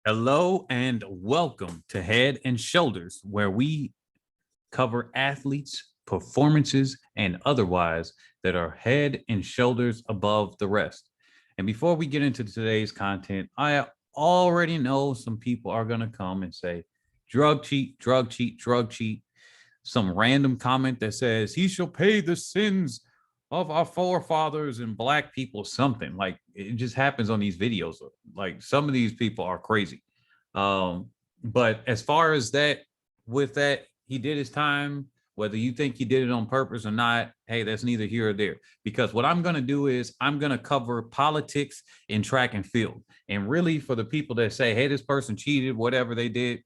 Hello and welcome to Head and Shoulders, where we cover athletes, performances, and otherwise that are head and shoulders above the rest. And before we get into today's content, I already know some people are going to come and say, drug cheat, drug cheat, drug cheat. Some random comment that says, he shall pay the sins of our forefathers and black people, something like it just happens on these videos. Like some of these people are crazy. Um, but as far as that, with that, he did his time. Whether you think he did it on purpose or not, hey, that's neither here or there. Because what I'm going to do is I'm going to cover politics in track and field. And really, for the people that say, hey, this person cheated, whatever they did,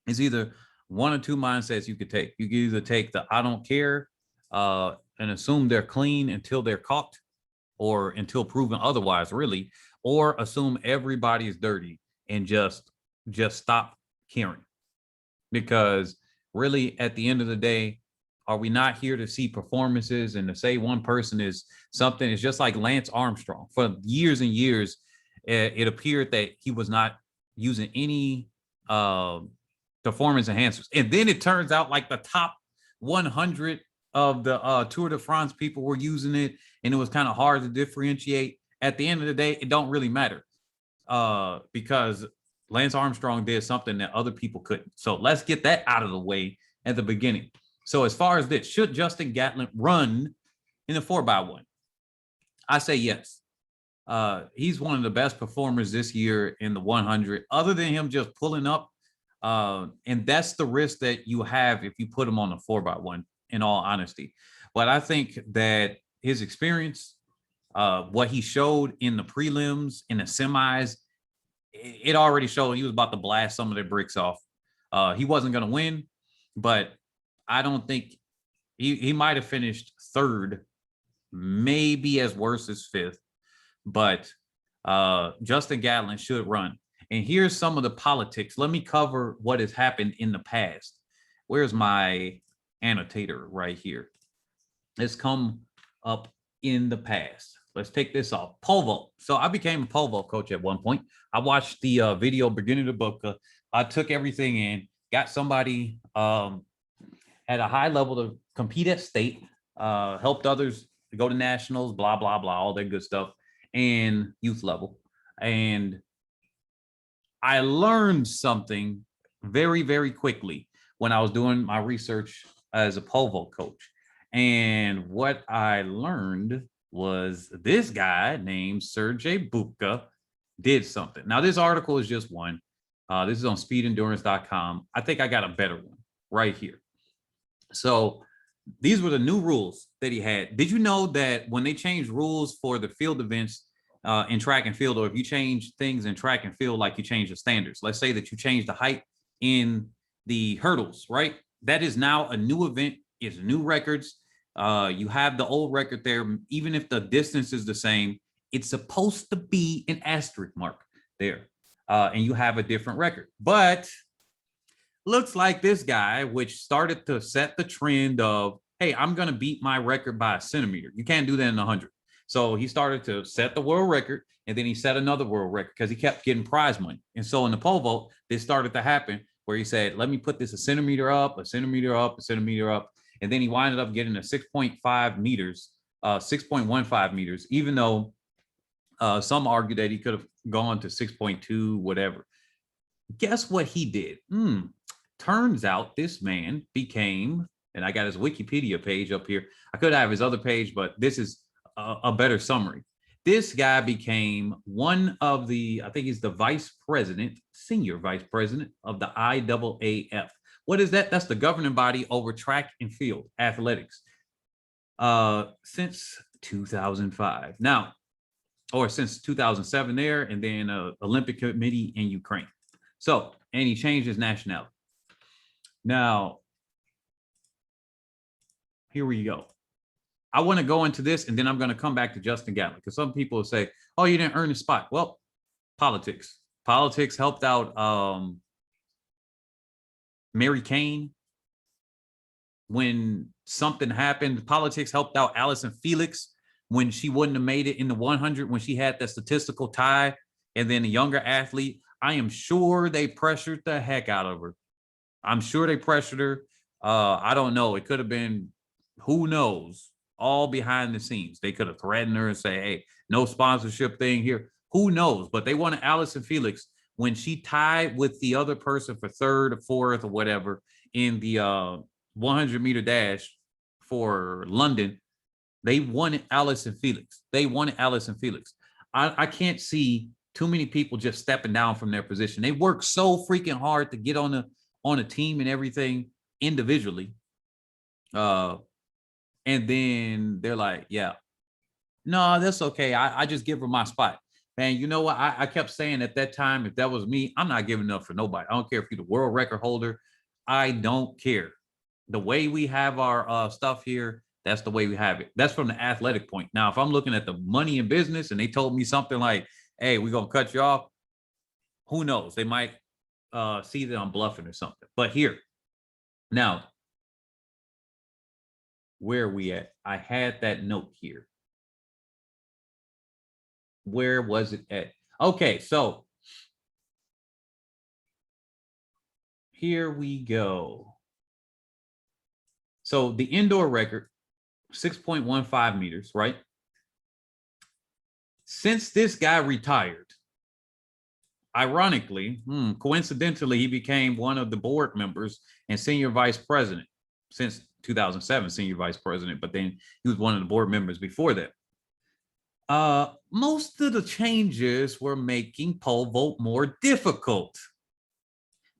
is either one or two mindsets you could take. You could either take the I don't care and assume they're clean until they're caught or until proven otherwise, really, or assume everybody is dirty and just stop caring. Because really, at the end of the day, are we not here to see performances and to say one person is something? It's just like Lance Armstrong. For years and years, it appeared that he was not using any performance enhancers. And then it turns out like the top 100 of the Tour de France people were using it, and it was kind of hard to differentiate. At the end of the day, it don't really matter because Lance Armstrong did something that other people couldn't. So let's get that out of the way at the beginning. So as far as this, should Justin Gatlin run in the 4x1? I say yes. He's one of the best performers this year in the 100, other than him just pulling up. And that's the risk that you have if you put him on the 4x1, in all honesty. But I think that his experience, what he showed in the prelims, in the semis, it already showed he was about to blast some of their bricks off. He wasn't going to win, but I don't think he might have finished third, maybe as worse as fifth. But Justin Gatlin should run. And here's some of the politics. Let me cover what has happened in the past. Where's my annotator right here? Let's come up in the past. Let's take this off. Pole vault. So I became a pole vault coach at one point. I watched the video beginning of the book. I took everything in, got somebody at a high level to compete at state, helped others to go to nationals, blah, blah, blah, all that good stuff, and youth level. And I learned something very, very quickly when I was doing my research as a pole vault coach. And what I learned was this guy named Sergey Bubka did something. Now, this article is just one. This is on speedendurance.com. I think I got a better one right here. So these were the new rules that he had. Did you know that when they changed rules for the field events in track and field, or if you change things in track and field, like you change the standards, let's say that you change the height in the hurdles, right? That is now a new event, it's new records. You have the old record there. Even if the distance is the same, it's supposed to be an asterisk mark there. And you have a different record. But looks like this guy, which started to set the trend of, hey, I'm going to beat my record by a centimeter. You can't do that in 100. So he started to set the world record, and then he set another world record because he kept getting prize money. And so in the pole vault, this started to happen where he said, let me put this a centimeter up, a centimeter up, a centimeter up. And then he winded up getting a 6.5 meters, 6.15 meters, even though some argue that he could have gone to 6.2, whatever. Guess what he did? Turns out this man became, and I got his Wikipedia page up here. I could have his other page, but this is a better summary. This guy became one of the, I think he's the vice president, senior vice president of the IAAF. What is that? That's the governing body over track and field athletics since 2005. Now, or since 2007 there, and then Olympic Committee in Ukraine. So, and he changed his nationality. Now, here we go. I want to go into this, and then I'm going to come back to Justin Gatlin, because some people will say, oh, you didn't earn a spot. Well, politics. Politics helped out Mary Kane when something happened. Politics helped out Allison Felix when she wouldn't have made it in the 100, when she had that statistical tie, and then a younger athlete. I am sure they pressured the heck out of her. I'm sure they pressured her. I don't know. It could have been, who knows, all behind the scenes. They could have threatened her and say, hey, no sponsorship thing here. Who knows? But they wanted Allison Felix when she tied with the other person for third or fourth or whatever in the 100-meter dash for London. They wanted Allison Felix. They wanted Allison Felix. I can't see too many people just stepping down from their position. They work so freaking hard to get on a team and everything individually. And then they're like, yeah, no, that's okay. I just give her my spot. And you know what? I kept saying at that time, if that was me, I'm not giving up for nobody. I don't care if you're the world record holder. I don't care. The way we have our stuff here, that's the way we have it. That's from the athletic point. Now, if I'm looking at the money in business and they told me something like, hey, we're going to cut you off, who knows? They might see that I'm bluffing or something. But here, now, where are we at? I had that note here. Where was it at? Okay, so here we go. So the indoor record, 6.15 meters, right? Since this guy retired, ironically, coincidentally, he became one of the board members and senior vice president since 2007, senior vice president, but then he was one of the board members before that. Most of the changes were making pole vault more difficult.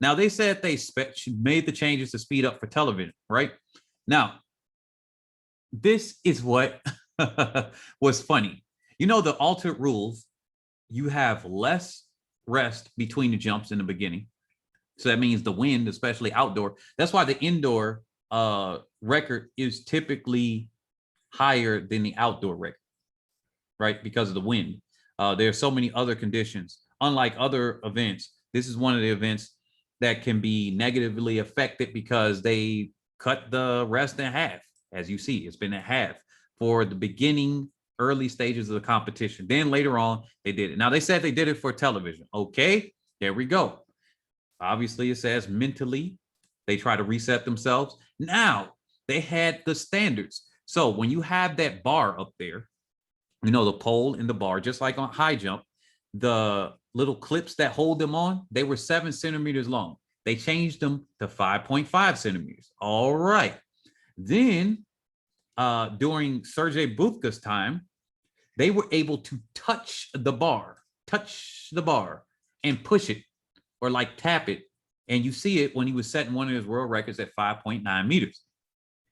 Now, they said they made the changes to speed up for television, right? Now, this is what was funny. You know, the altered rules, you have less rest between the jumps in the beginning. So that means the wind, especially outdoor. That's why the indoor record is typically higher than the outdoor record, right? Because of the wind. There are so many other conditions. Unlike other events, this is one of the events that can be negatively affected because they cut the rest in half. As you see, it's been a half for the beginning, early stages of the competition. Then later on, they did it. Now, they said they did it for television. Okay, there we go. Obviously, it says mentally, they try to reset themselves. Now, they had the standards. So when you have that bar up there, you know, the pole and the bar, just like on high jump, the little clips that hold them on, they were 7 centimeters long. They changed them to 5.5 centimeters. All right. Then during Sergey Bubka's time, they were able to touch the bar and push it or like tap it. And you see it when he was setting one of his world records at 5.9 meters.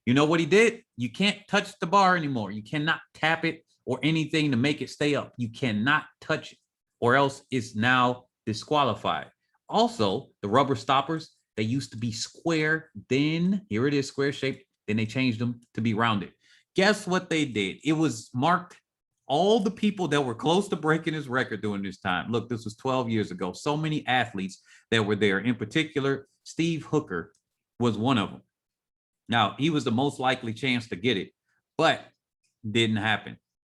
You know what he did? You can't touch the bar anymore. You cannot tap it or anything to make it stay up. You cannot touch it or else it's now disqualified. Also, the rubber stoppers, they used to be square. Then here it is, square shaped. Then they changed them to be rounded. Guess what they did? It was marked all the people that were close to breaking his record during this time. Look, this was 12 years ago. So many athletes that were there. In particular, Steve Hooker was one of them. Now, he was the most likely chance to get it, but didn't happen.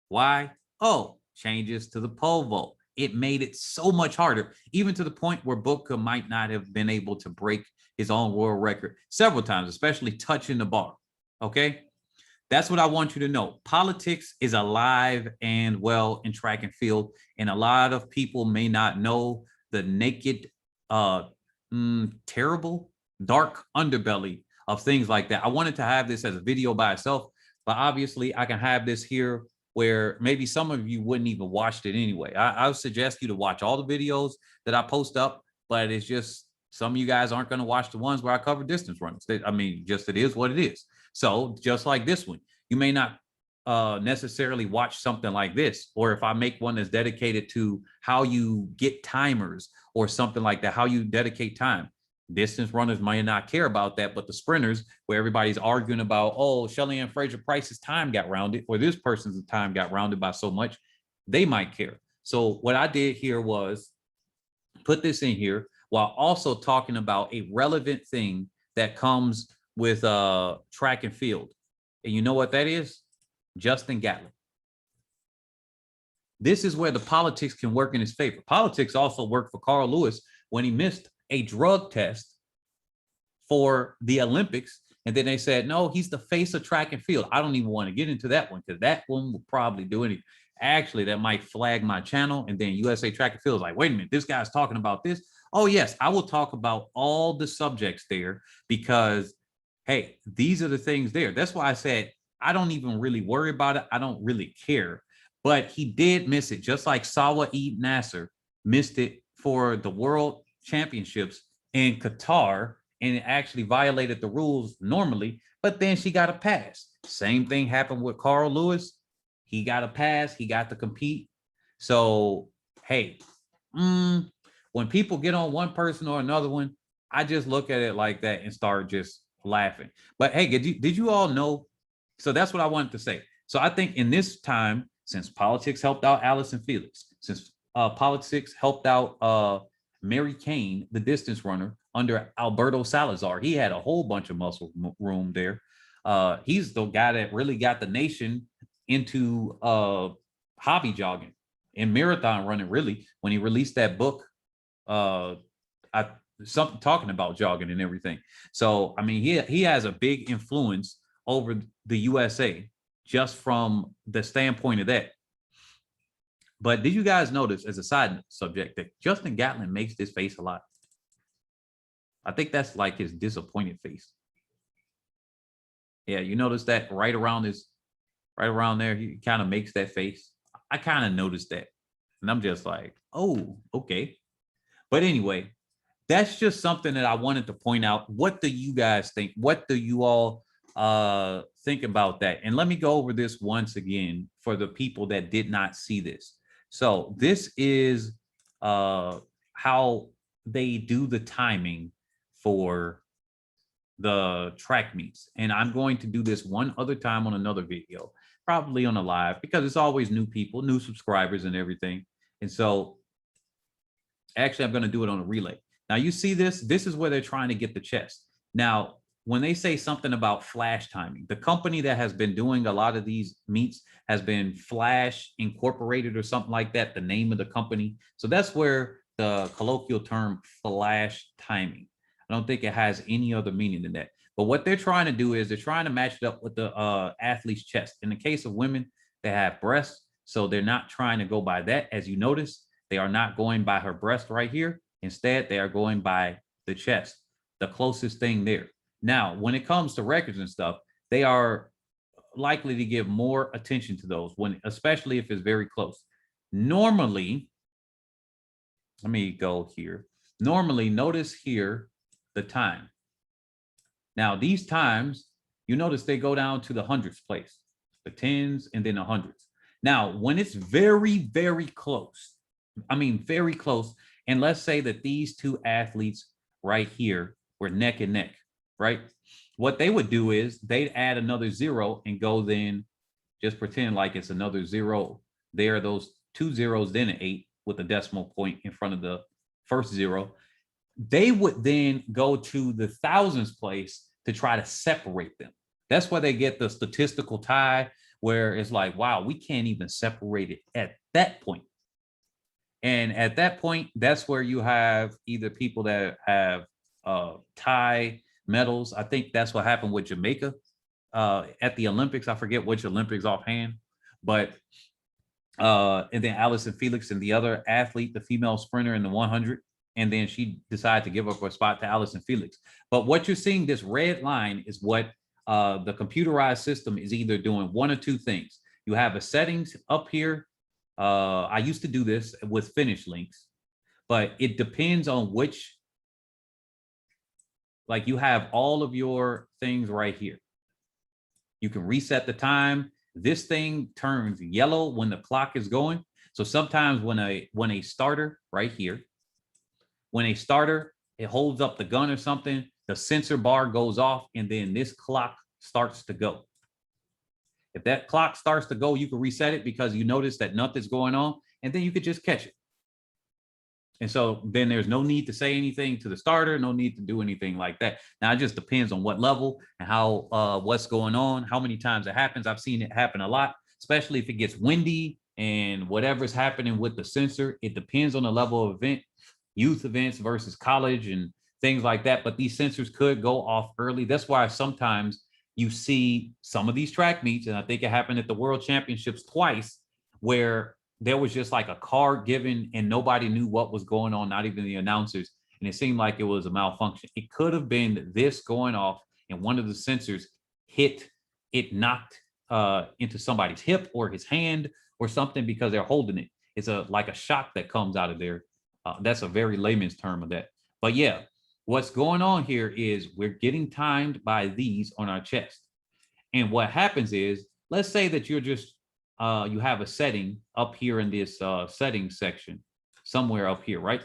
Why? Oh, changes to the pole vault. It made it so much harder, even to the point where Bubka might not have been able to break his own world record several times, especially touching the bar. Okay? That's what I want you to know. Politics is alive and well in track and field, and a lot of people may not know the naked, terrible, dark underbelly of things like that. I wanted to have this as a video by itself, but obviously I can have this here where maybe some of you wouldn't even watch it anyway. I would suggest you to watch all the videos that I post up, but it's just some of you guys aren't going to watch the ones where I cover distance runners. I mean, just it is what it is. So just like this one, you may not necessarily watch something like this, or if I make one that's dedicated to how you get timers or something like that, how you dedicate time. Distance runners might not care about that, but the sprinters, where everybody's arguing about, oh, Shelly-Ann Fraser-Price's time got rounded, or this person's time got rounded by so much, they might care. So what I did here was put this in here while also talking about a relevant thing that comes with track and field. And you know what that is? Justin Gatlin. This is where the politics can work in his favor. Politics also worked for Carl Lewis when he missed a drug test for the Olympics. And then they said, no, he's the face of track and field. I don't even want to get into that one because that one will probably do anything. Actually, that might flag my channel. And then USA Track and Field is like, wait a minute, this guy's talking about this. Oh, yes, I will talk about all the subjects there because, hey, these are the things there. That's why I said I don't even really worry about it. I don't really care. But he did miss it, just like Sawa Eid Nasser missed it for the World Championships in Qatar, and it actually violated the rules normally, but then she got a pass. Same thing happened with Carl Lewis. He got a pass. He got to compete. So, hey, when people get on one person or another one, I just look at it like that and start just laughing. But hey, did you all know? So that's what I wanted to say. So I think in this time, since politics helped out Allison Felix, since politics helped out Mary Kane, the distance runner, under Alberto Salazar, he had a whole bunch of muscle room there. He's the guy that really got the nation into hobby jogging and marathon running, really, when he released that book, something talking about jogging and everything. So, I mean, he has a big influence over the USA just from the standpoint of that. But did you guys notice, as a side subject, that Justin Gatlin makes this face a lot? I think that's like his disappointed face. Yeah, you notice that right around there, he kind of makes that face. I kind of noticed that. And I'm just like, oh, okay. But anyway, that's just something that I wanted to point out. What do you guys think? What do you all think about that? And let me go over this once again for the people that did not see this. So this is how they do the timing for the track meets. And I'm going to do this one other time on another video, probably on a live, because it's always new people, new subscribers and everything. And so actually, I'm going to do it on a relay. Now, you see this? This is where they're trying to get the chest. Now, when they say something about flash timing, the company that has been doing a lot of these meets has been Flash Incorporated or something like that, the name of the company. So that's where the colloquial term flash timing. I don't think it has any other meaning than that. But what they're trying to do is they're trying to match it up with the athlete's chest. In the case of women, they have breasts. So they're not trying to go by that. As you notice, they are not going by her breast right here. Instead, they are going by the chest, the closest thing there. Now, when it comes to records and stuff, they are likely to give more attention to those, especially if it's very close. Normally, let me go here. Normally, notice here the time. Now, these times, you notice they go down to the hundreds place, the tens and then the hundreds. Now, when it's very, very close, I mean, very close, and let's say that these two athletes right here were neck and neck, right? What they would do is they'd add another zero and go then just pretend like it's another zero there, those two zeros, then an 8 with a decimal point in front of the first zero. They would then go to the thousands place to try to separate them. That's why they get the statistical tie where it's like, wow, we can't even separate it at that point. And at that point, that's where you have either people that have tie medals. I think that's what happened with Jamaica at the Olympics. I forget which Olympics offhand, but and then Allison Felix and the other athlete, the female sprinter in the 100. And then she decided to give up her spot to Allison Felix. But what you're seeing, this red line, is what the computerized system is either doing one or two things. You have a settings up here. I used to do this with finish links, but it depends on which, like you have all of your things right here. You can reset the time. This thing turns yellow when the clock is going. So sometimes when a starter right here, when a starter, it holds up the gun or something, the sensor bar goes off and then this clock starts to go. If that clock starts to go, you can reset it because you notice that nothing's going on, and then you could just catch it. And so then there's no need to say anything to the starter, no need to do anything like that. Now, it just depends on what level and how what's going on, how many times it happens. I've seen it happen a lot, especially if it gets windy And whatever's happening with the censor, it depends on the level of event, youth events versus college and things like that. But these censors could go off early. That's why sometimes you see some of these track meets, and I think it happened at the World Championships twice, where there was just like a card given and nobody knew what was going on, not even the announcers. And it seemed like it was a malfunction. It could have been this going off and one of the sensors hit, it knocked into somebody's hip or his hand or something because they're holding it. It's a like a shock that comes out of there. That's a very layman's term of that. But yeah, what's going on here is we're getting timed by these on our chest. And what happens is, let's say that you're just you have a setting up here in this settings section, somewhere up here, right?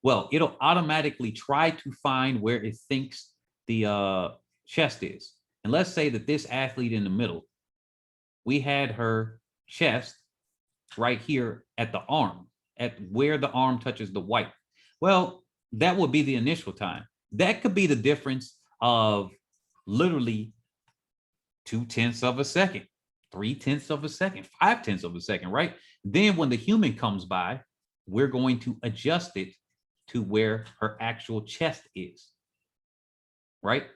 Well, it'll automatically try to find where it thinks the chest is. And let's say that this athlete in the middle, we had her chest right here at the arm, at where the arm touches the white. Well, that would be the initial time. That could be the difference of literally 2/10 of a second, 3/10 of a second, 5/10 of a second, right? Then when the human comes by, we're going to adjust it to where her actual chest is, right?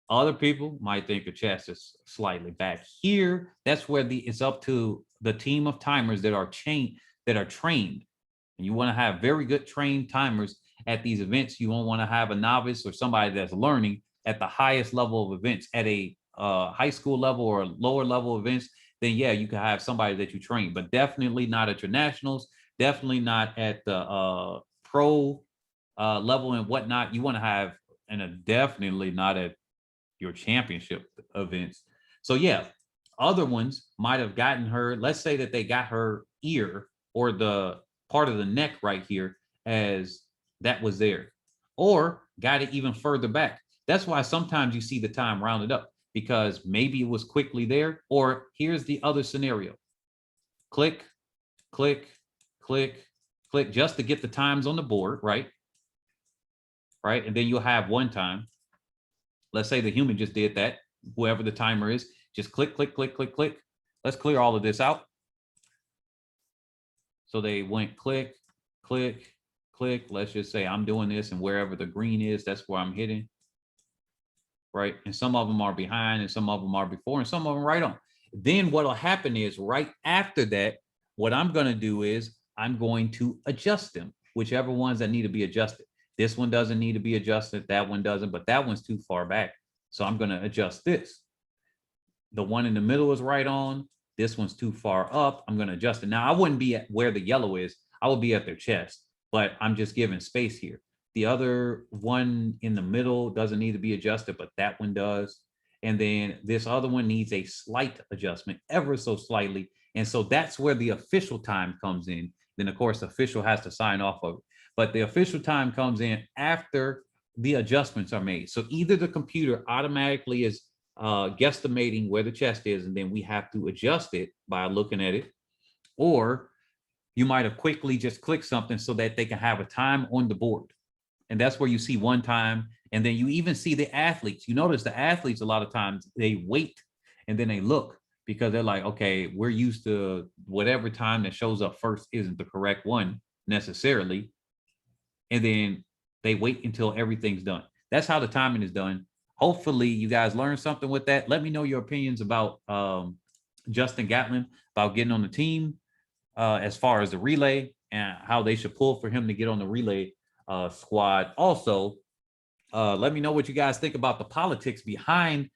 Other people might think the chest is slightly back here. That's where it's up to the team of timers that are trained. And you want to have very good trained timers at these events. You won't want to have a novice or somebody that's learning at the highest level of events at a high school level or lower level events. Then yeah, you can have somebody that you train, but definitely not at your nationals. Definitely not at the pro level and whatnot. You want to have, and definitely not at your championship events. So yeah, other ones might have gotten her, let's say that they got her ear or the part of the neck right here as that was there, or got it even further back. That's why sometimes you see the time rounded up because maybe it was quickly there, or here's the other scenario. Click, click, click, click, just to get the times on the board, right? Right, and then you'll have one time. Let's say the human just did that, whoever the timer is, just click, click, click, click, click. Let's clear all of this out. So they went click, click, click. Let's just say I'm doing this and wherever the green is, that's where I'm hitting, right? And some of them are behind and some of them are before and some of them right on. Then what'll happen is right after that, what I'm gonna do is I'm going to adjust them, whichever ones that need to be adjusted. This one doesn't need to be adjusted. That one doesn't, but that one's too far back. So I'm going to adjust this. The one in the middle is right on. This one's too far up. I'm going to adjust it. Now, I wouldn't be at where the yellow is. I would be at their chest, but I'm just giving space here. The other one in the middle doesn't need to be adjusted, but that one does. And then this other one needs a slight adjustment, ever so slightly. And so that's where the official time comes in. Then, of course, the official has to sign off of it. But the official time comes in after the adjustments are made. So either the computer automatically is guesstimating where the chest is, and then we have to adjust it by looking at it, or you might have quickly just clicked something so that they can have a time on the board. And that's where you see one time. And then you even see the athletes. You notice the athletes, a lot of times they wait and then they look because they're like, okay, we're used to whatever time that shows up first isn't the correct one necessarily. And then they wait until everything's done. That's how the timing is done. Hopefully you guys learned something with that. Let me know your opinions about Justin Gatlin, about getting on the team as far as the relay and how they should pull for him to get on the relay squad. Also, let me know what you guys think about the politics behind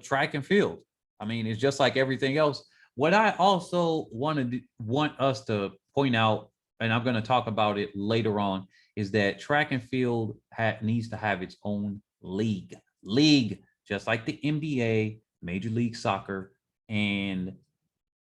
track and field. I mean, it's just like everything else. What I also want us to point out, and I'm going to talk about it later on, is that track and field needs to have its own league, just like the NBA, Major League Soccer, and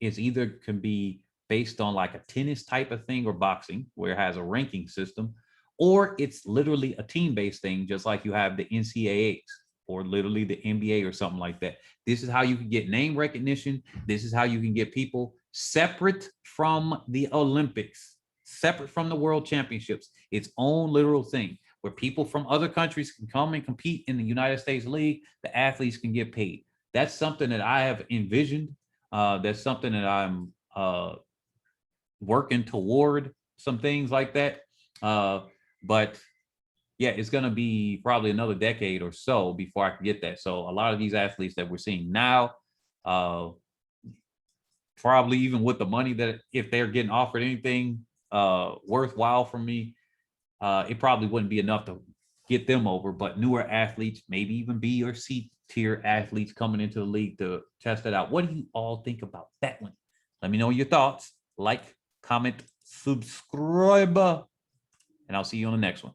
it's either can be based on like a tennis type of thing or boxing, where it has a ranking system, or it's literally a team-based thing, just like you have the NCAAs or literally the NBA or something like that. This is how you can get name recognition. This is how you can get people separate from the Olympics, separate from the World Championships, its own literal thing where people from other countries can come and compete in the United States League. The athletes can get paid. That's something that I have envisioned That's something that I'm working toward, some things like that. But yeah, it's going to be probably another decade or so before I can get that. So a lot of these athletes that we're seeing now, uh, probably even with the money that if they're getting offered anything worthwhile from me, it probably wouldn't be enough to get them over. But newer athletes, maybe even B or C tier athletes coming into the league to test it out. What do you all think about that one? Let me know your thoughts. Like, comment, subscribe, and I'll see you on the next one.